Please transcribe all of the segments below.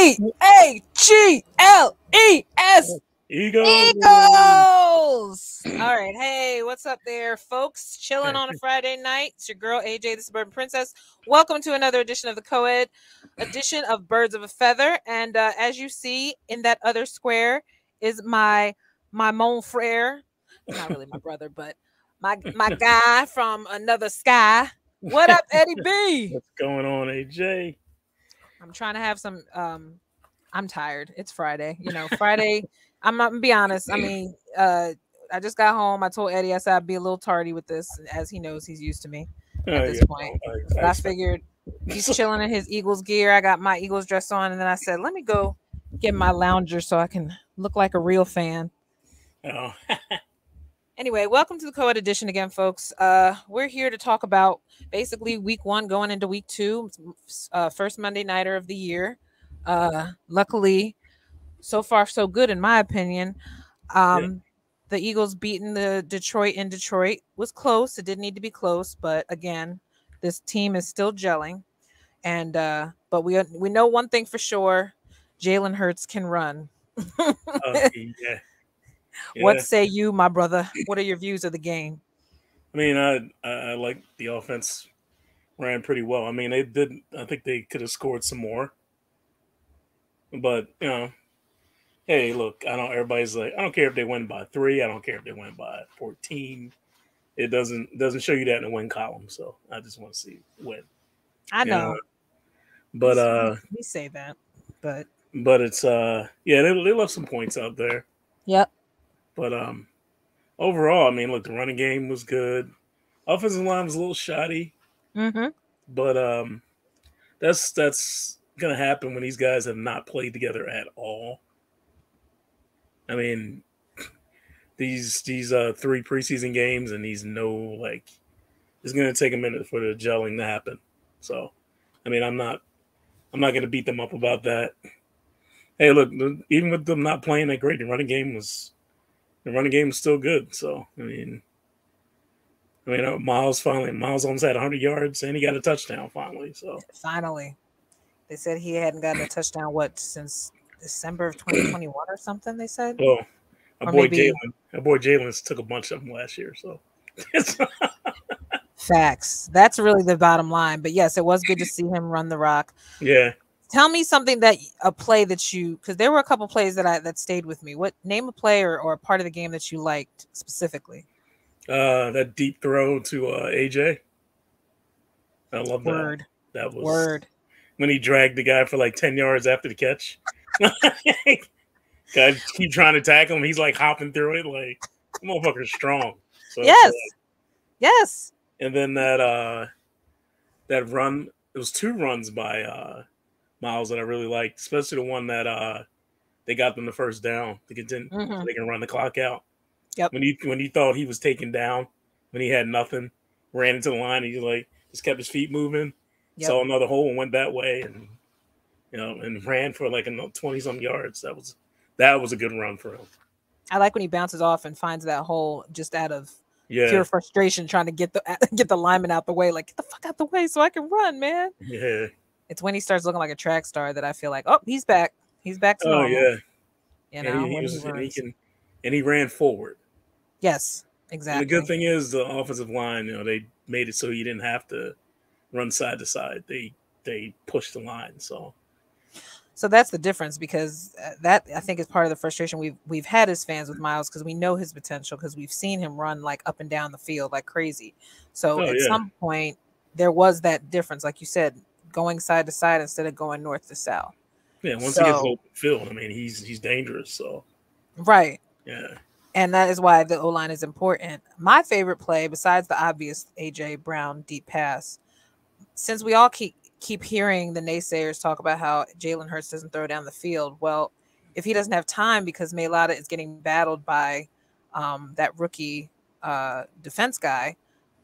Eagles. Eagles. Eagles. All right. Hey, what's up there, folks? Chilling on a Friday night. It's your girl, AJ, the Suburban Princess. Welcome to another edition of the co-ed edition of Birds of a Feather. And as you see in that other square is my mon frere. Not really my brother, but my guy from another sky. What up, Eddie B? What's going on, AJ? I'm trying to have some I'm tired. It's Friday. You know, Friday, I'm not gonna be honest. I mean, I just got home. I told Eddie I said I'd be a little tardy with this, as he knows he's used to me at this point. But I figured he's chilling in his Eagles gear. I got my Eagles dress on, and then I said, let me go get my lounger so I can look like a real fan. Oh. Anyway, welcome to the co-ed edition again, folks. We're here to talk about basically week one going into week two, first Monday nighter of the year. Luckily, so far so good in my opinion. The Eagles beating the Detroit in Detroit was close. It didn't need to be close, but again, this team is still gelling. And but we know one thing for sure: Jalen Hurts can run. Yeah. What say you, my brother? What are your views of the game? I mean, I like the offense ran pretty well. I mean, they did. I think they could have scored some more, but you know, hey, look, I don't. Everybody's like, I don't care if they win by 3. I don't care if they win by 14. It doesn't show you that in the win column. So I just want to see win. I know, but we say that, but it's yeah, they left some points out there. Yep. But overall, I mean, look, the running game was good. Offensive line was a little shoddy. Mm-hmm. But that's gonna happen when these guys have not played together at all. I mean, these 3 preseason games and these it's gonna take a minute for the gelling to happen. So, I mean, I'm not gonna beat them up about that. Hey, look, even with them not playing that great, the running game was still good. So, I mean, Miles almost had 100 yards and he got a touchdown finally. So finally, they said he hadn't gotten a touchdown since December of 2021 or something. They said. Well, our boy Jalen took a bunch of them last year. So facts. That's really the bottom line. But yes, it was good to see him run the rock. Yeah. Tell me something a play that you, because there were a couple plays that stayed with me. Name a play or a part of the game that you liked specifically? That deep throw to AJ. I love that. Word. That was Word. When he dragged the guy for like 10 yards after the catch. Guy keep trying to tackle him. He's like hopping through it. Like, the motherfucker's strong. So yes. Yes. And then that run, it was 2 runs by Miles that I really liked, especially the one that they got them the first down to continue so they can run the clock out. Yep. When he thought he was taken down, when he had nothing, ran into the line, and he just kept his feet moving, saw another hole and went that way, and and ran for like 20-some yards. That was a good run for him. I like when he bounces off and finds that hole just out of pure frustration, trying to get the lineman out the way. Like, get the fuck out the way so I can run, man. Yeah. It's when he starts looking like a track star that I feel like, oh, he's back. He's back to normal. Yeah. And he ran forward. Yes, exactly. And the good thing is the offensive line, they made it so you didn't have to run side to side. They pushed the line, so that's the difference, because that I think is part of the frustration we've had as fans with Miles, because we know his potential, because we've seen him run like up and down the field like crazy. So at some point there was that difference, like you said, going side to side instead of going north to south. Yeah, once he gets open field, I mean, he's dangerous. So right. Yeah. And that is why the O-line is important. My favorite play, besides the obvious A.J. Brown deep pass, since we all keep hearing the naysayers talk about how Jalen Hurts doesn't throw down the field, well, if he doesn't have time because Mailata is getting battled by that rookie defense guy,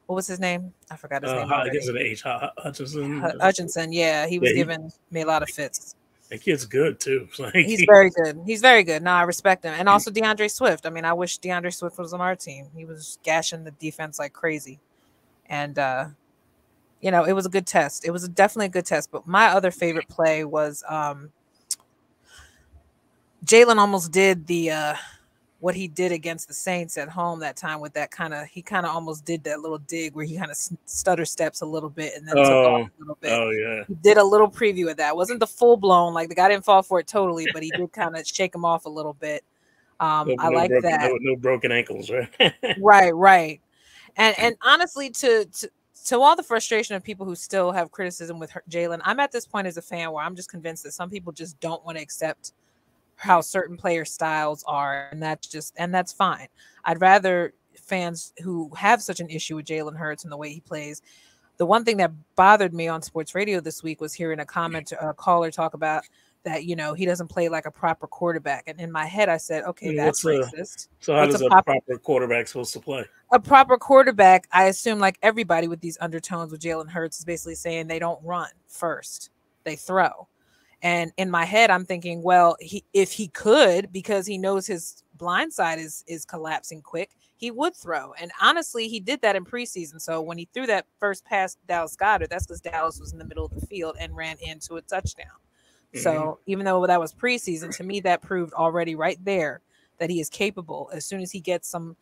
what was his name? I forgot his name already. Hutchinson. Hutchinson, yeah. He was giving Mailata fits. That kid's good too. He's very good. He's very good. No, I respect him. And also DeAndre Swift. I mean, I wish DeAndre Swift was on our team. He was gashing the defense like crazy. And it was a good test. It was definitely a good test. But my other favorite play was Jalen almost did the what he did against the Saints at home that time with that he kind of almost did that little dig where he kind of stutter steps a little bit and then took off a little bit. Oh yeah. He did a little preview of that. It wasn't the full blown, like the guy didn't fall for it totally, but he did kind of shake him off a little bit. I like that. No broken ankles, right? Right. And honestly, to all the frustration of people who still have criticism with Jalen, I'm at this point as a fan where I'm just convinced that some people just don't want to accept how certain player styles are, and that's fine. I'd rather fans who have such an issue with Jalen Hurts and the way he plays. The one thing that bothered me on sports radio this week was hearing a caller talk about that, he doesn't play like a proper quarterback. And in my head, I said, okay, that's racist. So how does a proper quarterback supposed to play? A proper quarterback, I assume, like everybody with these undertones with Jalen Hurts, is basically saying they don't run first, they throw. And in my head, I'm thinking, well, if he could, because he knows his blind side is collapsing quick, he would throw. And honestly, he did that in preseason. So when he threw that first pass to Dallas Goedert, that's because Dallas was in the middle of the field and ran into a touchdown. Mm-hmm. So even though that was preseason, to me, that proved already right there that he is capable as soon as he gets some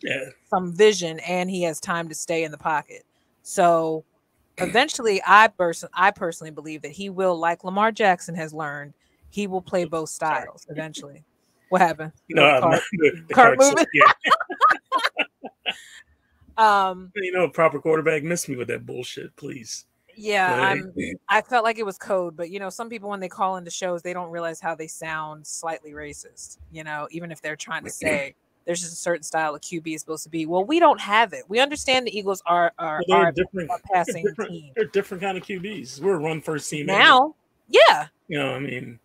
vision and he has time to stay in the pocket. So eventually, I personally believe that he will, like Lamar Jackson has learned, he will play both styles eventually. What happened? The cart moving. A proper quarterback missed me with that bullshit, please. Yeah, I felt like it was code, but some people when they call into shows, they don't realize how they sound slightly racist. Even if they're trying to say there's just a certain style of QB is supposed to be. Well, we don't have it. We understand the Eagles are different passing team. They're different kind of QBs. We're a run first team now. Yeah. I mean.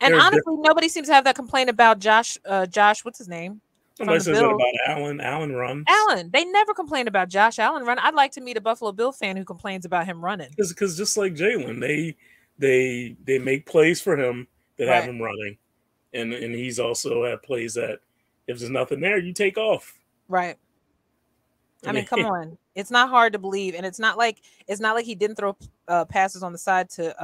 And honestly, nobody seems to have that complaint about Josh. What's his name? Somebody says that about Allen. Allen runs. Allen. They never complain about Josh Allen run. I'd like to meet a Buffalo Bill fan who complains about him running. Because just like Jalen, they make plays for him that have him running, and he's also had plays that if there's nothing there, you take off. Right. I mean, come on. It's not hard to believe, and it's not like he didn't throw passes on the side to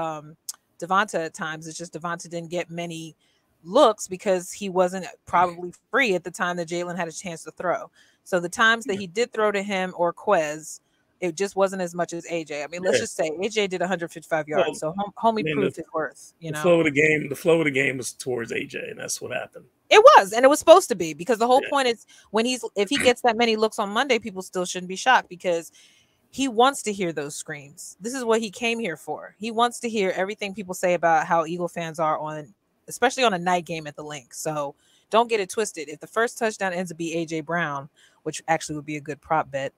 Devonta at times. It's just Devonta didn't get many looks because he wasn't probably free at the time that Jalen had a chance to throw. So the times that he did throw to him or Quez, it just wasn't as much as AJ. I mean, let's just say AJ did 155 yards, so homie proved his worth. The flow of the game was towards AJ, and that's what happened. It was, and it was supposed to be, because the whole point is if he gets that many looks on Monday, people still shouldn't be shocked because he wants to hear those screams. This is what he came here for. He wants to hear everything people say about how Eagle fans are especially on a night game at the Link. So don't get it twisted. If the first touchdown ends up be AJ Brown, which actually would be a good prop bet,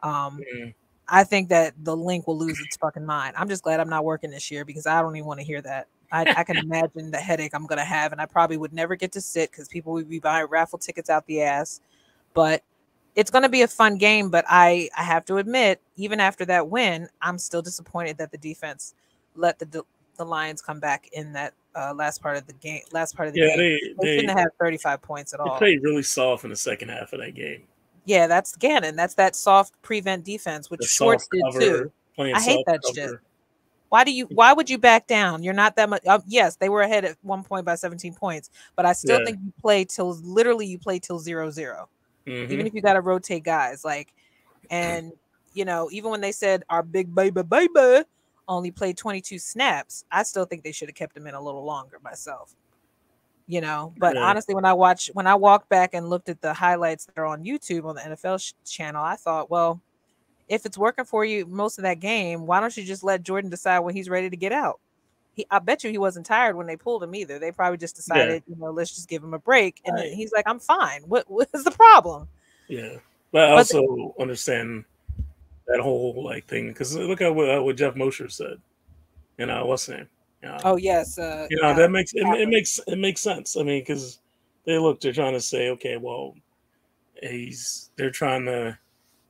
I think that the Link will lose its fucking mind. I'm just glad I'm not working this year because I don't even want to hear that. I can imagine the headache I'm going to have, and I probably would never get to sit because people would be buying raffle tickets out the ass. But it's going to be a fun game, but I have to admit, even after that win, I'm still disappointed that the defense let the Lions come back in that last part of the game. They shouldn't have had 35 points at all. They played really soft in the second half of that game. Yeah, that's Gannon. That's that soft prevent defense, which Schwartz did too. I hate that shit. Why would you back down? You're not that much. Yes, they were ahead at one point by 17 points, but I still think you play till 0-0. Even if you got to rotate guys, even when they said our big baby only played 22 snaps, I still think they should have kept him in a little longer myself. But honestly, when I walked back and looked at the highlights that are on YouTube on the NFL channel, I thought, well, if it's working for you most of that game, why don't you just let Jordan decide when he's ready to get out? I bet you he wasn't tired when they pulled him either. They probably just decided, let's just give him a break. And he's like, I'm fine. What is the problem? Yeah. But I also understand that whole thing, because look at what Jeff Mosher said. What's his name? Oh yes. That makes sense. I mean, because they're trying to say, okay, well, they're trying to,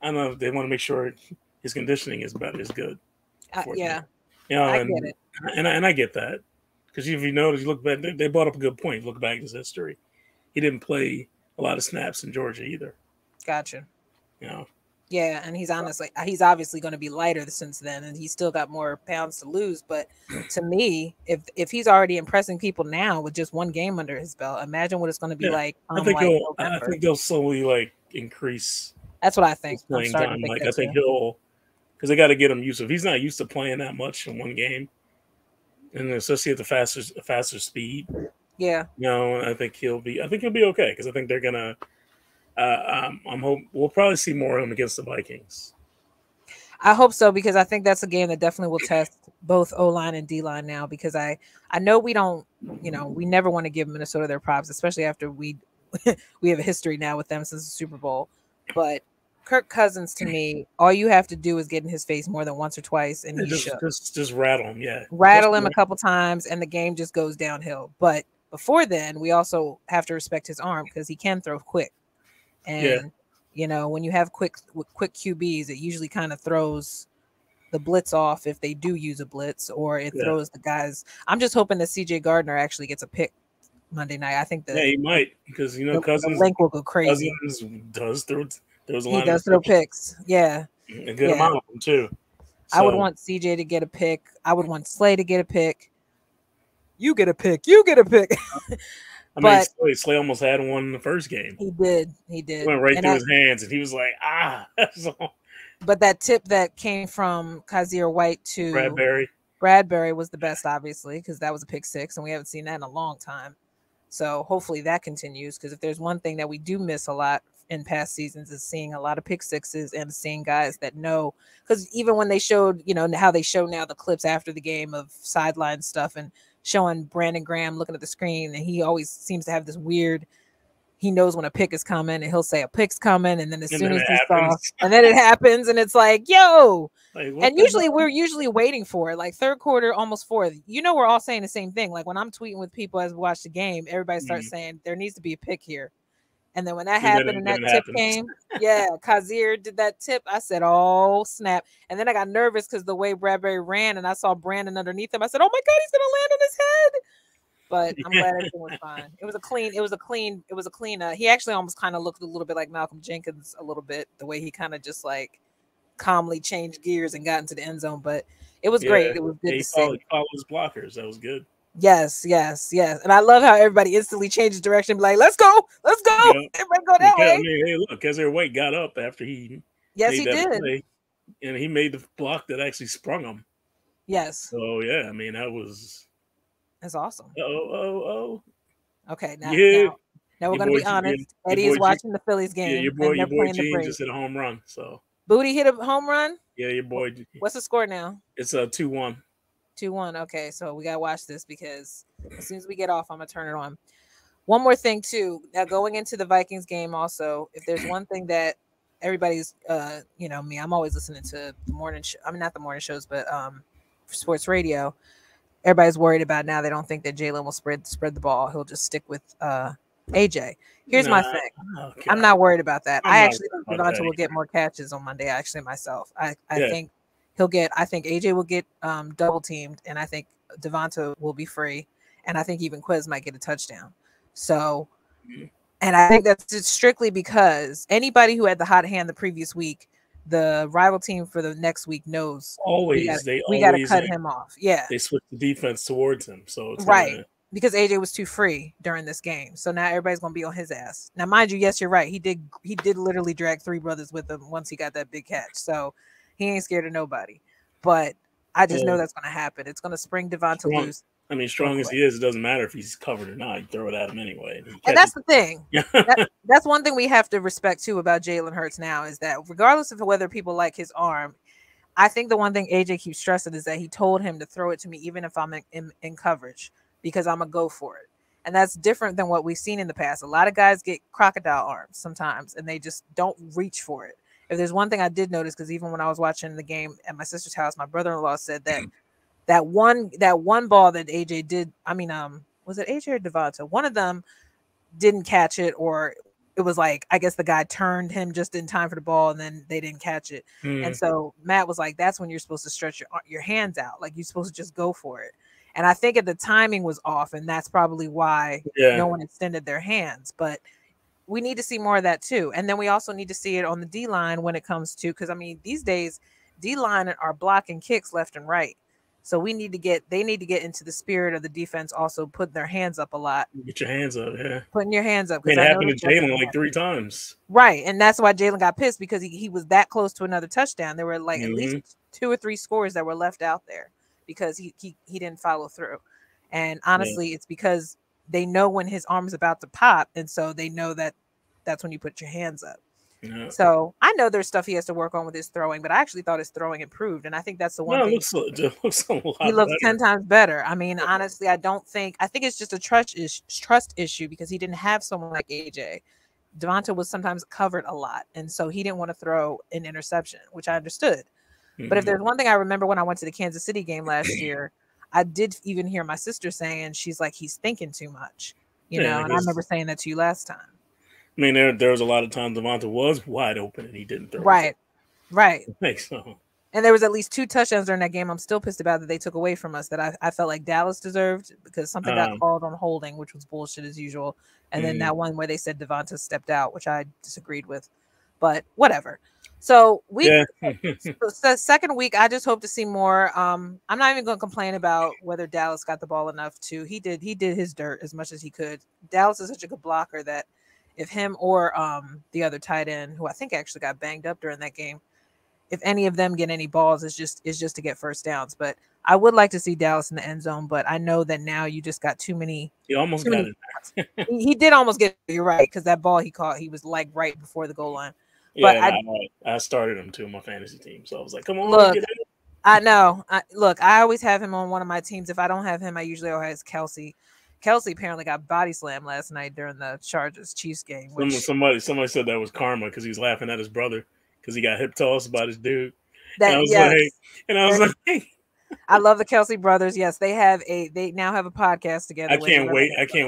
I don't know, they want to make sure his conditioning is good. Yeah. I get it. And I get that, because if you notice, you look back, they brought up a good point. Look back at his history. He didn't play a lot of snaps in Georgia either. Gotcha. Yeah, and he's obviously going to be lighter since then, and he's still got more pounds to lose. But to me, if he's already impressing people now with just one game under his belt, imagine what it's going to be Yeah, like I come think like he'll. I November. think they'll slowly like increase That's what I think. his I'm playing starting to time. think Like that I think too. he'll because they got to get him used to. If he's not used to playing that much in one game, and especially at the faster speed, Yeah. I think he'll be. I think he'll be okay because I think they're gonna. I'm hope we'll probably see more of him against the Vikings. I hope so because I think that's a game that definitely will test both O line and D line now. Because I know we don't, we never want to give Minnesota their props, especially after we we have a history now with them since the Super Bowl. But Kirk Cousins, to me, all you have to do is get in his face more than once or twice, and Yeah, he's shook. just rattle him. Yeah, just Rattle him a couple times, and the game just goes downhill. But before then, we also have to respect his arm because he can throw quick. yeah. And when you have quick QBs, it usually kind of throws the blitz off if they do use a blitz, or it Yeah, throws the guys. I'm just hoping that CJ Gardner actually gets a pick Monday night. I think yeah. the He might because the link will go crazy. Cousins does throws a He lot of does throw picks, picks. Yeah. a good Yeah. amount of them too. I would So want CJ to get a pick. I would want Slay to get a pick. You get a pick. You get a pick. I mean, But Slay almost had one in the first game. he did. He It did. went right And through his hands, and he was like, "Ah!" So, but that tip that came from Kazir White to Bradbury. Bradbury was the best, obviously, because that was a pick six, and we haven't seen that in a long time. So hopefully that continues, because if there's one thing that we do miss a lot in past seasons is seeing a lot of pick sixes and seeing guys that know. Because even when they showed, how they show now the clips after the game of sideline stuff and showing Brandon Graham looking at the screen, and he always seems to have this weird. He knows when a pick is coming, and he'll say a pick's coming, and then as And soon then as it he saw, happens. and then it happens, and it's like, yo, Like, what and the usually hell? we're usually waiting for it, like third quarter, almost fourth. We're all saying the same thing. Like when I'm tweeting with people as we watch the game, everybody starts Mm. saying there needs to be a pick here. And then when that And happened and then that it tip happens. came, yeah, Kazir did that tip. I said, oh snap. And then I got nervous because the way Bradbury ran and I saw Brandon underneath him. I said, oh my God, he's gonna land on his head. But I'm glad everything was fine. It was a clean. He actually almost kind of looked a little bit like Malcolm Jenkins a little bit, the way he kind of just like calmly changed gears and got into the end zone. But it was Yeah, great. It was good to see. he followed his blockers. That was good. Yes, yes, yes. And I love how everybody instantly changes direction, be like, let's go, let's go. Yeah, Everybody go that I way. mean, hey, look, Ezra White got up after he Yes, made he that did. play, and he made the block that actually sprung him. Yes. So yeah, I mean, that was That's awesome. oh Okay, now yeah, now now we're gonna be honest. your Eddie is boy G, watching the Phillies yeah, game and your they're boy playing the Gene Braves. just hit a home run. So Booty hit a home run. yeah, your boy, What's the score now? it's a 2-1. 2-1. Okay, so we gotta watch this because as soon as we get off, I'm gonna turn it on. One more thing too. Now going into the Vikings game, also, if there's one thing that everybody's, me, I'm always listening to the morning. I mean, not the morning shows, but sports radio. Everybody's worried about now. They don't think that Jalen will spread the ball. He'll just stick with AJ. Here's my Nah, thing. oh I'm god, not worried about that. I'm I not actually worried think about that Devonta will get either. more catches on Monday. Actually, myself, I Yeah, think he'll get. I think AJ will get double teamed, and I think Devonta will be free, and I think even Quiz might get a touchdown. So, Mhm. and I think that's just strictly because anybody who had the hot hand the previous week, the rival team for the next week knows They we got to always cut him off. Yeah, they switch the defense towards him, so it's right. gonna Because AJ was too free during this game. So now everybody's gonna be on his ass. Now, mind you, yes, you're right. He did literally drag three brothers with him once he got that big catch. So he ain't scared of nobody. But I just know well that's gonna happen. It's gonna spring Devonta strong. loose I mean, real strong as quick. he is, it doesn't matter if he's covered or not. You throw it at him anyway, and he And catches that's the thing. it. That that's one thing we have to respect too about Jalen Hurts now is that regardless of whether people like his arm, I think the one thing AJ keeps stressing is that he told him to throw it to me even if I'm in coverage because I'm gonna go for it. And that's different than what we've seen in the past. A lot of guys get crocodile arms sometimes and they just don't reach for it. If there's one thing I did notice, because even when I was watching the game at my sister's house, my brother-in-law said that that one ball that AJ did, I mean, was it AJ or Devonta? One of them didn't catch it, or it was like I guess the guy turned him just in time for the ball, and then they didn't catch it. And Mm, so Matt was like, "That's when you're supposed to stretch your hands out, like you're supposed to just go for it." And I think the timing was off, and that's probably why yeah, no one extended their hands. But we need to see more of that too. And then we also need to see it on the D line when it comes to, because I mean, these days, D line are blocking kicks left and right. So they need to get into the spirit of the defense, also putting their hands up a lot, Get your hands up, yeah. putting your hands up. I mean, Because it I happened noticed to that Jalen like 3 times. right. And that's why Jalen got pissed, because he was that close to another touchdown. There were like at least Mm-hmm. 2 or 3 scores that were left out there because he didn't follow through. And Yeah. honestly, it's because they know when his arm's about to pop. And so they know that that's when you put your hands up. Yeah. So I know there's stuff he has to work on with his throwing, but I actually thought his throwing improved. And I think that's the one No, thing it looks a lot he looks 10 better. times better. I mean, honestly, I think it's just a trust issue because he didn't have someone like AJ. Devonta was sometimes covered a lot, and so he didn't want to throw an interception, which I understood. But if Mm-hmm. there's one thing I remember when I went to the Kansas City game last year, I did even hear my sister saying, she's like, he's thinking too much, Yeah, and I remember saying that to you last time. I mean, there was a lot of times Devonta was wide open and he didn't throw it. Right. Right. So. And there was at least 2 touchdowns during that game I'm still pissed about that they took away from us that I felt like Dallas deserved because something got called on holding, which was bullshit as usual. And then that one where they said Devonta stepped out, which I disagreed with. But whatever. So the second week, I just hope to see more. I'm not even going to complain about whether Dallas got the ball enough to. He did his dirt as much as he could. Dallas is such a good blocker that if him or the other tight end, who I think actually got banged up during that game, if any of them get any balls, it's just to get first downs. But I would like to see Dallas in the end zone. But I know that now you just got too many. He almost got it. He did almost get it. You're right, because that ball he caught, he was like right before the goal line. Yeah, But I started him too on my fantasy team, so I was like, "Come on, look, get in." I know. I always have him on one of my teams. If I don't have him, I usually always have Kelsey. Kelsey apparently got body slammed last night during the Chargers Chiefs game. Somebody said that was karma because he was laughing at his brother because he got hip tossed by this dude. That And I was like, hey. I love the Kelsey brothers. Yes, they now have a podcast together. I can't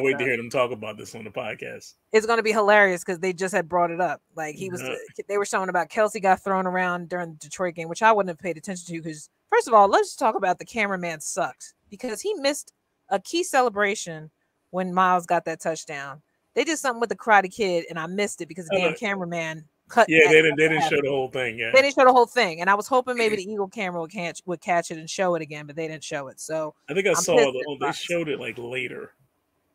wait to hear them talk about this on the podcast. It's going to be hilarious because they just had brought it up. Like they were showing about Kelsey got thrown around during the Detroit game, which I wouldn't have paid attention to because first of all, let's just talk about the cameraman sucked because he missed a key celebration when Miles got that touchdown. They did something with the Karate Kid and I missed it because the damn cameraman cut. Yeah, they didn't show the whole thing. Yeah, they didn't show the whole thing, and I was hoping maybe the Eagle camera would catch it and show it again, but they didn't show it. So I think they showed it like later.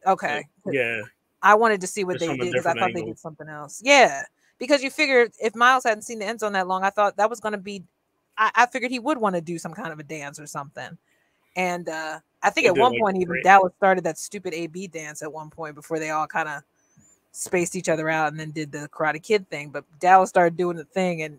Okay. Like, yeah. I wanted to see what they did because I thought they did something else. Yeah, because you figured if Miles hadn't seen the end zone that long, I thought that was going to be. I figured he would want to do some kind of a dance or something, and I think at one point even Dallas started that stupid AB dance at one point before they all kind of spaced each other out and then did the Karate Kid thing. But Dallas started doing the thing, and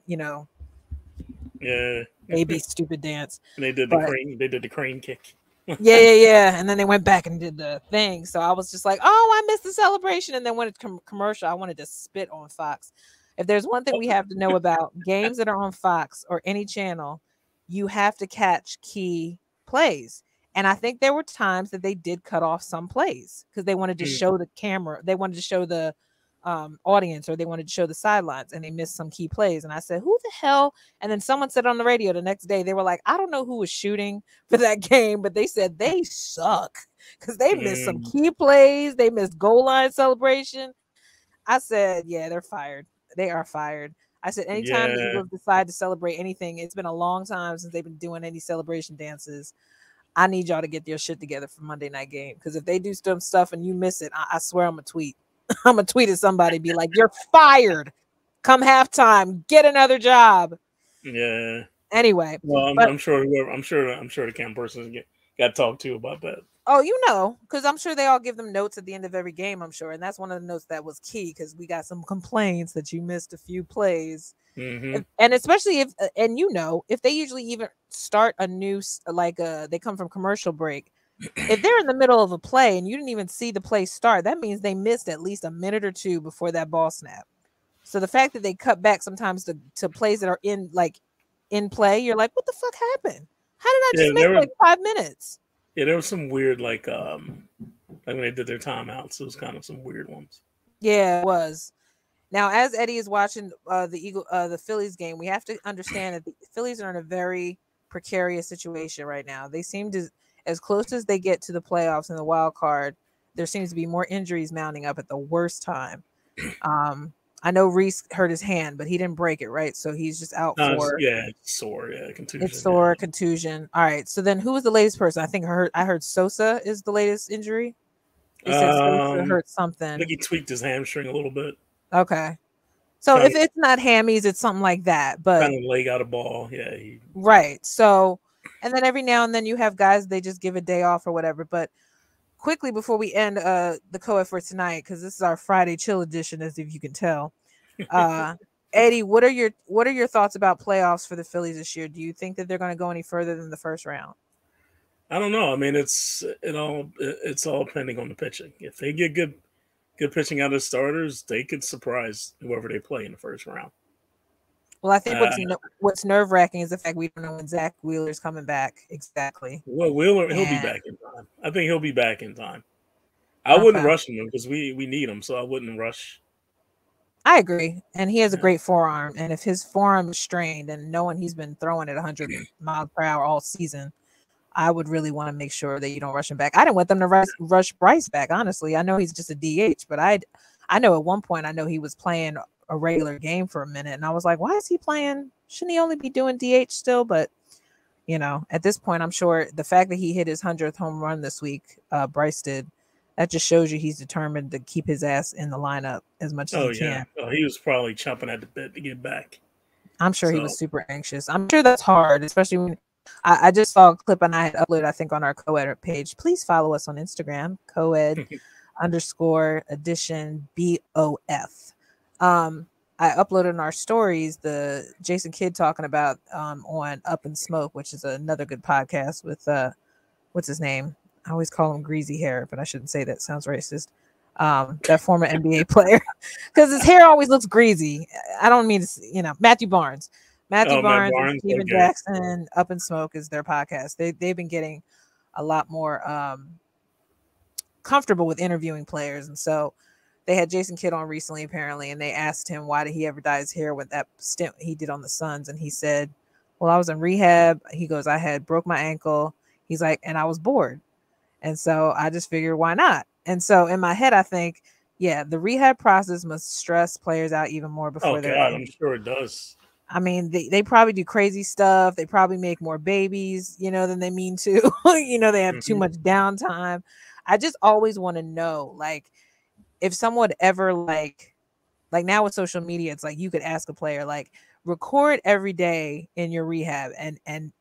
yeah, AB stupid dance. And they did the crane kick. yeah. And then they went back and did the thing. So I was just like, oh, I missed the celebration. And then when it's commercial, I wanted to spit on Fox. If there's one thing we have to know about games that are on Fox or any channel, you have to catch key plays. And I think there were times that they did cut off some plays because they wanted to show the camera. They wanted to show the audience, or they wanted to show the sidelines, and they missed some key plays. And I said, who the hell? And then someone said on the radio the next day, they were like, I don't know who was shooting for that game, but they said they suck because they missed some key plays. They missed goal line celebration. I said, yeah, they're fired. They are fired. I said, anytime the Eagles decide to celebrate anything, it's been a long time since they've been doing any celebration dances. I need y'all to get your shit together for Monday night game, because if they do some stuff and you miss it, I swear I'm gonna tweet. I'm gonna tweet at somebody, be like, "You're fired. Come halftime, get another job." Yeah. Anyway, well, I'm sure the camp person got talked to about that. Oh, because I'm sure they all give them notes at the end of every game. I'm sure, and that's one of the notes that was key because we got some complaints that you missed a few plays, and especially if they usually even start a new they come from commercial break. If they're in the middle of a play and you didn't even see the play start, that means they missed at least a minute or two before that ball snap. So the fact that they cut back sometimes to plays that are in play, you're like, what the fuck happened? How did I just miss 5 minutes? Yeah, there was some weird like when they did their timeouts, it was kind of some weird ones. Yeah, it was. Now, as Eddie is watching the Phillies game, we have to understand that the Phillies are in a very precarious situation right now. They seem to, as close as they get to the playoffs and the wild card, there seems to be more injuries mounting up at the worst time. I know Reese hurt his hand, but he didn't break it, right? So he's just out for It's sore, contusion. it's sore, contusion. All right. So then who was the latest person? I heard Sosa is the latest injury. They said Sosa hurt I think something. he tweaked his hamstring a little bit. Okay. So Kind if it's not hammies, it's something like that. But of leg out of ball. Yeah. right. So and then every now and then you have guys they just give a day off or whatever. But quickly before we end the co-ed for tonight, because this is our Friday chill edition, as if you can tell. Eddie, what are your thoughts about playoffs for the Phillies this year? Do you think that they're going to go any further than the first round? I don't know. I mean, it's all depending on the pitching. If they get good pitching out of starters, they could surprise whoever they play in the first round. Well, I think what's nerve wracking is the fact we don't know when Zach Wheeler's coming back exactly. Well, Wheeler, he'll be back in time. I think he'll be back in time. I wouldn't rush him because we need him, so I wouldn't rush. I agree, and he has a great forearm, and if his forearm is strained, and knowing he's been throwing at 100 miles per hour all season, I would really want to make sure that you don't rush him back. I didn't want them to rush Bryce back, honestly. I know he's just a DH, but I know at one point I know he was playing a regular game for a minute, and I was like, why is he playing? Shouldn't he only be doing DH still? But at this point, I'm sure the fact that he hit his 100th home run this week, Bryce did, that just shows you he's determined to keep his ass in the lineup as much as he can. Oh, he was probably chomping at the bit to get back. I'm sure he was super anxious. I'm sure that's hard, especially when I just saw a clip and I had uploaded, I think, on our co-ed page. Please follow us on Instagram, coed _edition BOF. I uploaded in our stories the Jason Kidd talking about on Up in Smoke, which is another good podcast with what's his name? I always call him Greasy Hair, but I shouldn't say that. Sounds racist. That former NBA player, because his hair always looks greasy. I don't mean to, Matthew Barnes. Matthew Barnes and Steven Jackson, Up in Smoke is their podcast. They've been getting a lot more comfortable with interviewing players, and so they had Jason Kidd on recently, apparently, and they asked him why did he ever dye his hair with that stint he did on the Suns, and he said, "Well, I was in rehab." He goes, "I had broke my ankle." He's like, "And I was bored, and so I just figured why not." And so in my head, I think, yeah, the rehab process must stress players out even more before they're. Oh God, I'm sure it does. I mean, they probably do crazy stuff. They probably make more babies, than they mean to. They have too much downtime. I just always want to know, like, if someone ever like now with social media, it's like you could ask a player, like, record every day in your rehab and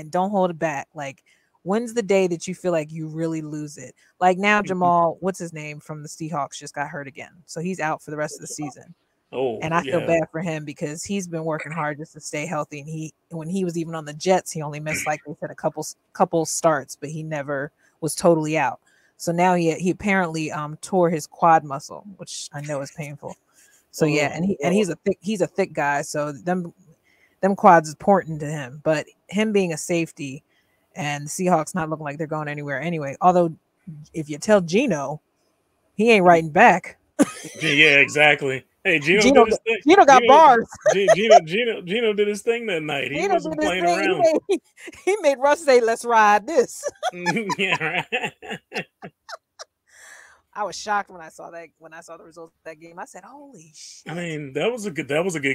don't hold it back. Like, when's the day that you feel like you really lose it? Like now, Jamal, what's his name from the Seahawks, just got hurt again, so he's out for the rest of the season. And I feel bad for him because he's been working hard just to stay healthy. And when he was even on the Jets, he only missed, like they said, a couple starts, but he never was totally out. So now he apparently tore his quad muscle, which I know is painful. So yeah, and he's a thick guy, so them quads is important to him. But him being a safety and the Seahawks not looking like they're going anywhere anyway. Although if you tell Gino, he ain't writing back. Yeah, exactly. Hey, Gino did his thing. Gino got bars. Gino did his thing that night. He wasn't playing around. He made Russ say, "Let's ride this." Yeah, right. I was shocked when I saw the results of that game. I said, "Holy shit!" I mean, that was a good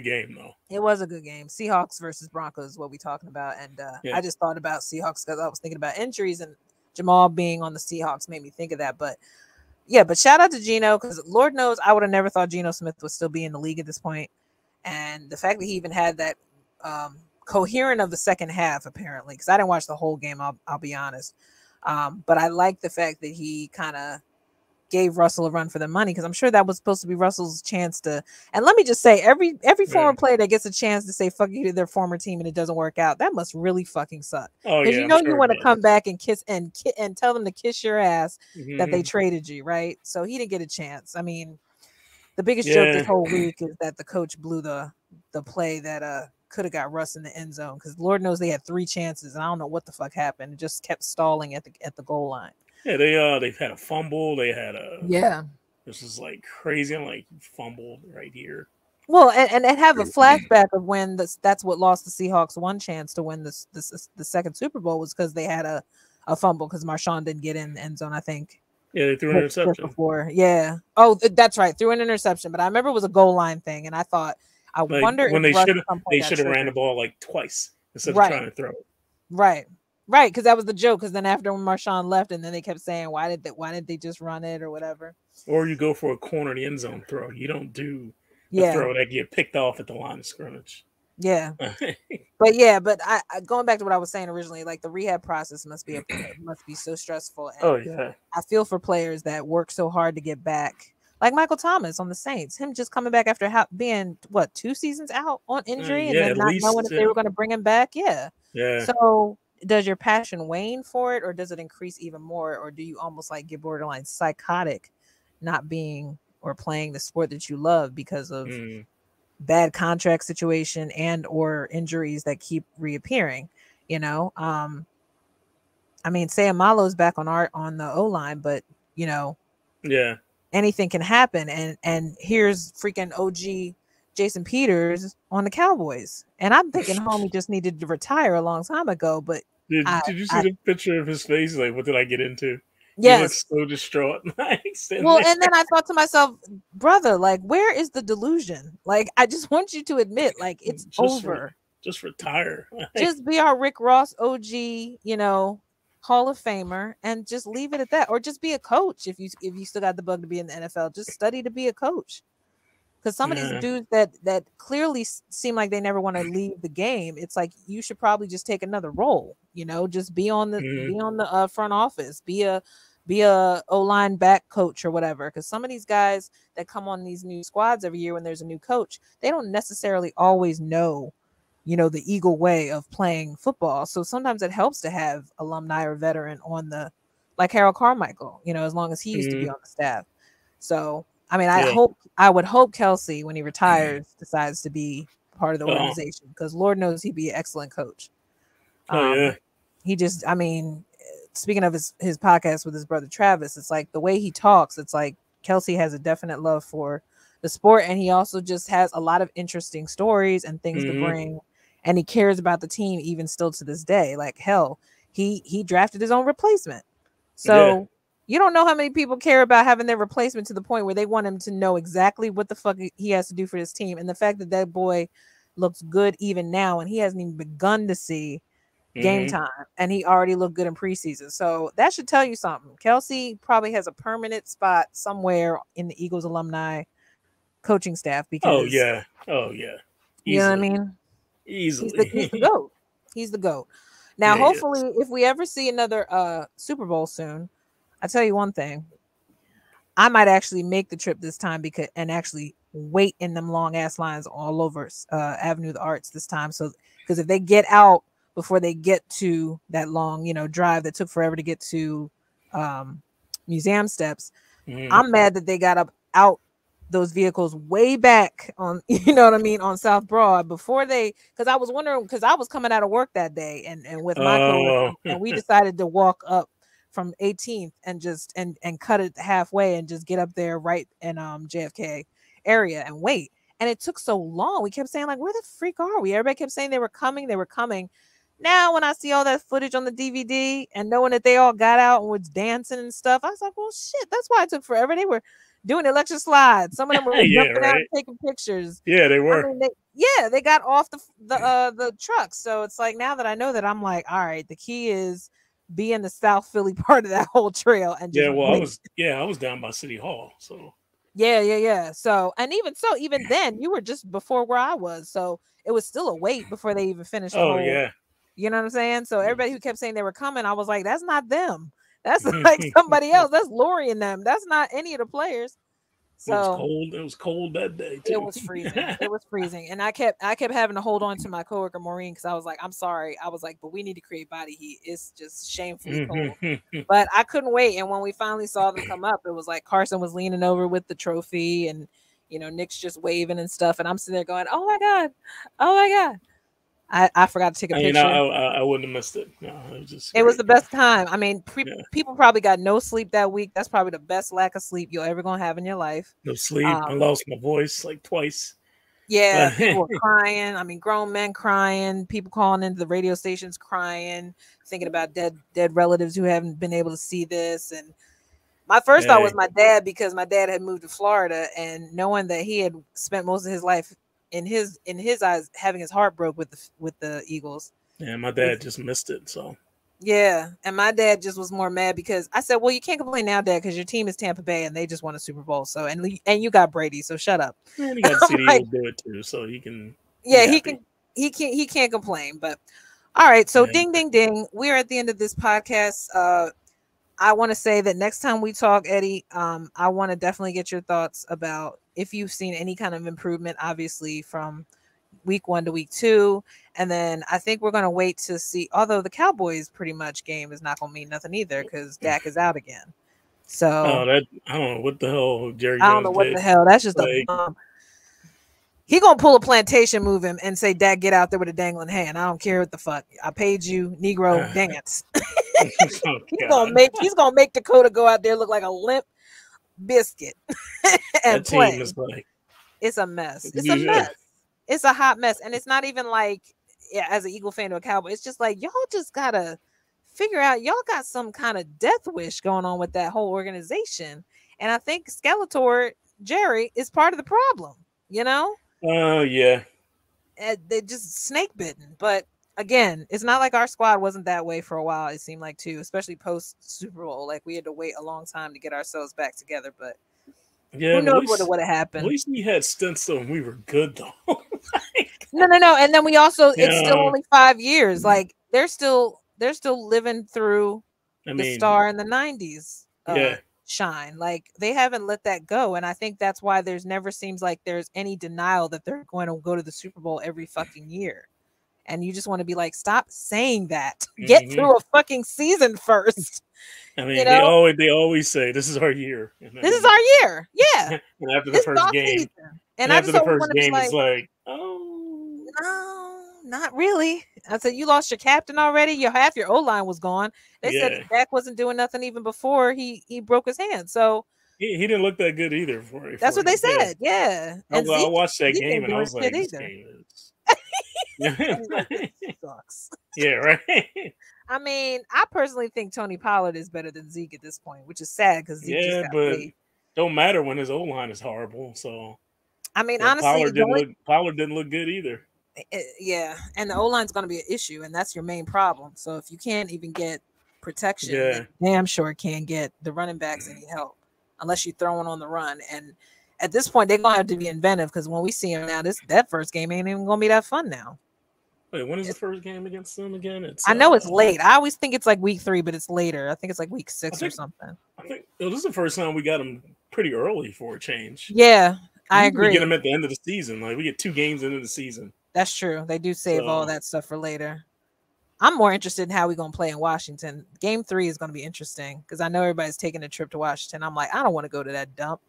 game, though. It was a good game. Seahawks versus Broncos is what we're talking about, and I just thought about Seahawks because I was thinking about injuries, and Jamal being on the Seahawks made me think of that. But yeah, but shout out to Geno, because Lord knows I would have never thought Geno Smith would still be in the league at this point. And the fact that he even had that coherent of the second half, apparently, because I didn't watch the whole game, I'll be honest. But I like the fact that he kind of gave Russell a run for the money, because I'm sure that was supposed to be Russell's chance to. And let me just say, every former player that gets a chance to say fuck you to their former team and it doesn't work out, that must really fucking suck. Because you want to come back and kiss and tell them to kiss your ass that they traded you, right? So he didn't get a chance. I mean, the biggest joke this whole week is that the coach blew the play that could have got Russ in the end zone, because Lord knows they had 3 chances and I don't know what the fuck happened. It just kept stalling at the goal line. Yeah, they've had a fumble. They had This is like crazy. I'm like, fumbled right here. Well, and have a flashback of when that's what lost the Seahawks one chance to win the second Super Bowl, was because they had a fumble, because Marshawn didn't get in the end zone, I think. Yeah, they threw an interception before. Yeah. Oh, that's right. Threw an interception, but I remember it was a goal line thing, and I thought, I like wonder when if Russ at some point they got should have ran the triggered. ball like twice instead of Right. trying to throw it. Right. Right. Because that was the joke. Because then after Marshawn left, and then they kept saying, why didn't they just run it or whatever? Or you go for a corner of the end zone throw. You don't do a Yeah. throw that get picked off at the line of scrimmage. Yeah. But I going back to what I was saying originally, like the rehab process must be so stressful, and Oh yeah. I feel for players that work so hard to get back, like Michael Thomas on the Saints, him just coming back after being 2 seasons out on injury, and Yeah, then at not knowing least. if they were going to bring him back. Yeah. Yeah. So does your passion wane for it, or does it increase even more, or do you almost like get borderline psychotic, not being or playing the sport that you love because of bad contract situation and or injuries that keep reappearing? I mean, Sayamalo's back on the O line, but Yeah. anything can happen, and here's freaking OG Jason Peters on the Cowboys, and I'm thinking homie just needed to retire a long time ago, but Did you see I the picture of his face? Like, what did I get into? He yes. looks so distraught. Like, Well, and then I thought to myself, brother, like, where is the delusion? Like, I just want you to admit, like, it's over. Just retire. Just be our Rick Ross OG, Hall of Famer, and just leave it at that. Or just be a coach if you still got the bug to be in the NFL. Just study to be a coach. Because some of these dudes that clearly seem like they never want to leave the game, it's like you should probably just take another role. Just be on the front office, be a O-line back coach or whatever. Because some of these guys that come on these new squads every year when there's a new coach, they don't necessarily always know the Eagle way of playing football. So sometimes it helps to have alumni or veteran on like Harold Carmichael, as long as he used to be on the staff. So, I mean, I would hope Kelsey, when he retires, decides to be part of the organization, because Lord knows he'd be an excellent coach. He just, I mean, speaking of his podcast with his brother Travis, it's like the way he talks, it's like Kelsey has a definite love for the sport, and he also just has a lot of interesting stories and things to bring, and he cares about the team even still to this day. Like, hell, he drafted his own replacement. So you don't know how many people care about having their replacement to the point where they want him to know exactly what the fuck he has to do for his team. And the fact that boy looks good even now, and he hasn't even begun to see game time, and he already looked good in preseason. So that should tell you something. Kelsey probably has a permanent spot somewhere in the Eagles alumni coaching staff, because Easily. You know what I mean? Easily. He's the GOAT. He's the GOAT. Now, hopefully, if we ever see another Super Bowl soon, I tell you one thing, I might actually make the trip this time and actually wait in them long ass lines all over Avenue of the Arts this time. So, because if they get out before they get to that long, drive that took forever to get to museum steps, I'm mad that they got out those vehicles way back on, on South Broad before because I was wondering, because I was coming out of work that day and with my coworker, and we decided to walk up from 18th and just and cut it halfway and just get up there right in JFK area and wait. And it took so long. We kept saying, like, where the freak are we? Everybody kept saying they were coming. Now, when I see all that footage on the DVD and knowing that they all got out and was dancing and stuff, I was like, well, shit, that's why it took forever. They were doing electric slides. Some of them were jumping out and taking pictures. Yeah, they were. I mean, they got off the truck. So it's like, now that I know that, I'm like, all right, the key is be in the South Philly part of that whole trail. And just I was down by City Hall. So yeah. So, and even then, you were just before where I was. So it was still a wait before they even finished the whole. Yeah. You know what I'm saying? So everybody who kept saying they were coming, I was like, that's not them. That's like somebody else. That's Lori and them. That's not any of the players. So it was cold that day too. It was freezing. And I kept having to hold on to my coworker Maureen, because I was like, I'm sorry. I was like, but we need to create body heat. It's just shamefully cold. But I couldn't wait. And when we finally saw them come up, it was like Carson was leaning over with the trophy, and Nick's just waving and stuff. And I'm sitting there going, oh my God. I forgot to take a picture. I wouldn't have missed it. No, it was the best time. I mean, people probably got no sleep that week. That's probably the best lack of sleep you're ever gonna have in your life. No sleep. I lost my voice like twice. Yeah, people were crying. I mean, grown men crying. People calling into the radio stations crying, thinking about dead relatives who haven't been able to see this. And My first thought was Hey, my dad, because my dad had moved to Florida, and knowing that he had spent most of his life in his eyes having his heart broke with the Eagles. yeah, my dad just missed it. So Yeah, and my dad just was more mad because I said, "Well, you can't complain now, Dad, because your team is Tampa Bay and they just won a Super Bowl. So and you got Brady, so shut up." and he got to I'm see the like, Eagles do it too, so he can be "Yeah, happy. he can't complain." But all right, so Yeah. ding ding ding, we're at the end of this podcast. I want to say that next time we talk, Eddie, I want to definitely get your thoughts about if you've seen any kind of improvement, obviously from week 1 to week 2. And then I think we're going to wait to see, although the Cowboys pretty much game is not going to mean nothing either because Dak is out again. So Oh, that I don't know what the hell Jerry I don't Jones know what did. the hell. That's just a Like, bomb. He gonna pull a plantation move him and say, "Dak, get out there with a dangling hand. I don't care what the fuck. I paid you, Negro, dance." oh God, He's gonna make Dakota go out there look like a limp biscuit and that team play. is like, It's a mess. It's a yeah, mess. It's a hot mess. And it's not even like, yeah, as an Eagle fan to a Cowboy, it's just like y'all just gotta figure out, y'all got some kind of death wish going on with that whole organization. And I think Skeletor Jerry is part of the problem, you know? oh yeah, And they just snake bitten. But again, it's not like our squad wasn't that way for a while, it seemed like too, especially post Super Bowl. Like we had to wait a long time to get ourselves back together. But yeah. who But knows what would have at happened? least we had stints though, and we were good though. Like, No. And then we also, you it's still know, only 5 years. Like they're still living through I the mean, star in the 90s yeah, shine. Like they haven't let that go. And I think that's why there's never seems like there's any denial that they're going to go to the Super Bowl every fucking year. And you just want to be like, stop saying that. Get hmm. through a fucking season first. I You mean, know, they always say this is our year, and this is then our year. Yeah. and after the This is first off game, season. And and I after just the hope we first want to be game, it's like, like, oh, no, not really. I said, you lost your captain already. Your half your O line was gone. They said yeah. that Dak wasn't doing nothing even before he broke his hand. So He didn't look that good either that's for what they him. Yeah, said. Yeah. And I watched that Zeke game ain't and I doing was shit like, this either. game is, He's like, this sucks. yeah, right. I mean, I personally think Tony Pollard is better than Zeke at this point, which is sad because Zeke just Yeah, got but paid. don't matter when his O line is horrible. So I mean, yeah, honestly, the only Pollard didn't look good either. yeah, and the O line's going to be an issue, and that's your main problem. So if you can't even get protection, then Yeah, damn sure can't get the running backs any help unless you're throwing on the run. And at this point, they're going to have to be inventive because when we see them now, that first game ain't even going to be that fun now. wait, when is the first game against them again? It's I know it's late. I always think it's like week 3, but it's later. I think it's like week I 6 or think something. this is the first time we got them pretty early for a change. Yeah, I Usually we get agree. them at the end of the season. Like we get 2 games into the season. That's true. They do save all So that stuff for later. I'm more interested in how we're going to play in Washington. Game 3 is going to be interesting because I know everybody's taking a trip to Washington. I'm like, I don't want to go to that dump,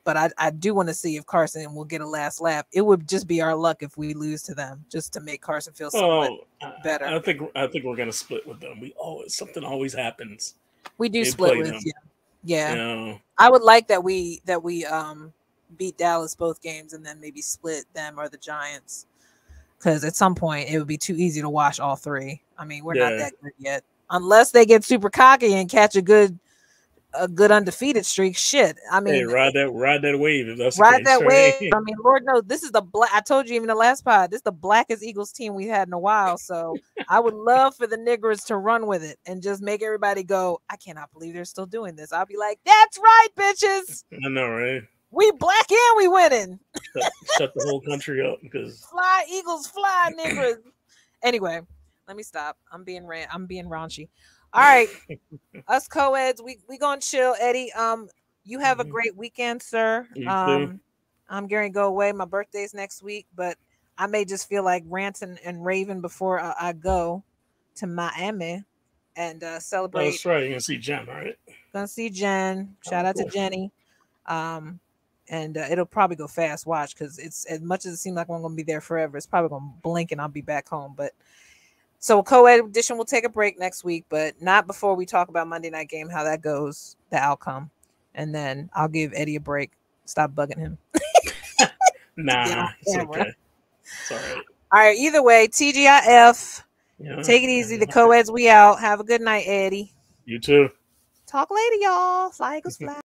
but I do want to see if Carson will get a last lap. It would just be our luck if we lose to them, just to make Carson feel somewhat better. I think we're gonna split with them. Something always happens. We do They split play with them. you. Yeah. You know, I would like that we beat Dallas both games and then maybe split them or the Giants. Because at some point it would be too easy to wash all 3. I mean, we're not that good yet, unless they get super cocky and catch a good undefeated streak. Shit, I mean, hey, ride that wave if that's the ride case, that right? wave. I mean, Lord knows this is the black. I told you even the last pod. This is the blackest Eagles team we've had in a while. So I would love for the niggers to run with it and just make everybody go, I cannot believe they're still doing this. I'll be like, that's right, bitches. I know, right? We black and we winning. Shut the whole country up because Fly Eagles, fly niggers. Anyway, let me stop. I'm being raunchy. All right, us co-eds, we gonna chill, Eddie. You have a great weekend, sir. you too. I'm going to go away. My birthday's next week, but I may just feel like ranting and raving before I go to Miami and Oh, celebrate. that's right. You're gonna see Jen, right? Gonna see Jen. Shout out to Jenny. And it'll probably go fast. Watch, because it's as much as it seems like I'm gonna be there forever. It's probably gonna blink and I'll be back home. But so co-ed edition will take a break next week, but not before we talk about Monday night game, how that goes, the outcome, and then I'll give Eddie a break. Stop bugging him. Nah, it's okay. It's all right. All right. Either way, TGIF. Yeah, Take it easy. The co-eds, we out. Have a good night, Eddie. You too. Talk later, y'all. Fly Eagles fly.